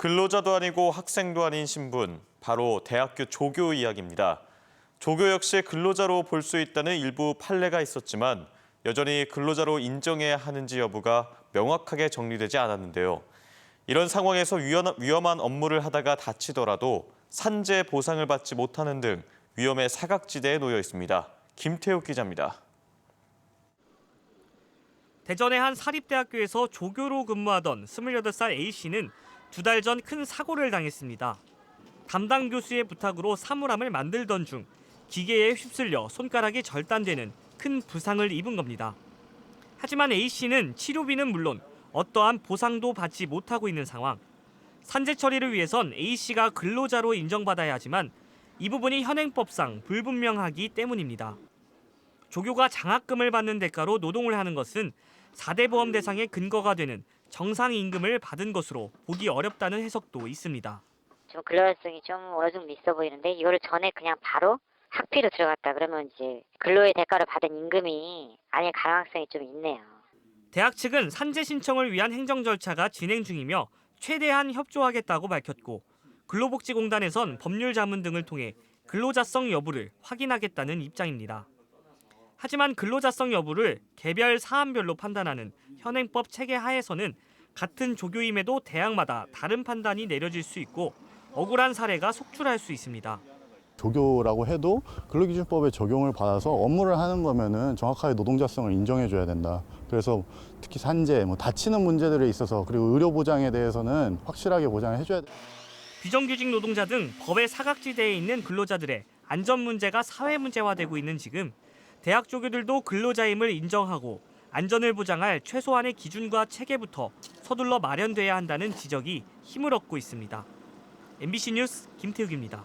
근로자도 아니고 학생도 아닌 신분, 바로 대학교 조교 이야기입니다. 조교 역시 근로자로 볼 수 있다는 일부 판례가 있었지만 여전히 근로자로 인정해야 하는지 여부가 명확하게 정리되지 않았는데요. 이런 상황에서 위험한 업무를 하다가 다치더라도 산재 보상을 받지 못하는 등 위험의 사각지대에 놓여 있습니다. 김태욱 기자입니다. 대전의 한 사립대학교에서 조교로 근무하던 28살 A씨는 2달 전 큰 사고를 당했습니다. 담당 교수의 부탁으로 사물함을 만들던 중 기계에 휩쓸려 손가락이 절단되는 큰 부상을 입은 겁니다. 하지만 A씨는 치료비는 물론 어떠한 보상도 받지 못하고 있는 상황. 산재 처리를 위해선 A씨가 근로자로 인정받아야 하지만 이 부분이 현행법상 불분명하기 때문입니다. 조교가 장학금을 받는 대가로 노동을 하는 것은 4대 보험 대상의 근거가 되는 정상 임금을 받은 것으로 보기 어렵다는 해석도 있습니다. 좀 근로자성이 좀 어느 정도 있어 보이는데 이거를 전에 그냥 바로 학비로 들어갔다 그러면 이제 근로의 대가를 받은 임금이 아닐 가능성이 좀 있네요. 대학 측은 산재 신청을 위한 행정 절차가 진행 중이며 최대한 협조하겠다고 밝혔고 근로복지공단에선 법률 자문 등을 통해 근로자성 여부를 확인하겠다는 입장입니다. 하지만 근로자성 여부를 개별 사안별로 판단하는 현행법 체계 하에서는 같은 조교임에도 대학마다 다른 판단이 내려질 수 있고 억울한 사례가 속출할 수 있습니다. 조교라고 해도 근로기준법에 적용을 받아서 업무를 하는 거면은 정확하게 노동자성을 인정해줘야 된다. 그래서 특히 산재, 다치는 문제들에 있어서 그리고 의료 보장에 대해서는 확실하게 보장을 해줘야 돼. 비정규직 노동자 등 법의 사각지대에 있는 근로자들의 안전 문제가 사회 문제화되고 있는 지금 대학 조교들도 근로자임을 인정하고 안전을 보장할 최소한의 기준과 체계부터 서둘러 마련돼야 한다는 지적이 힘을 얻고 있습니다. MBC 뉴스 김태욱입니다.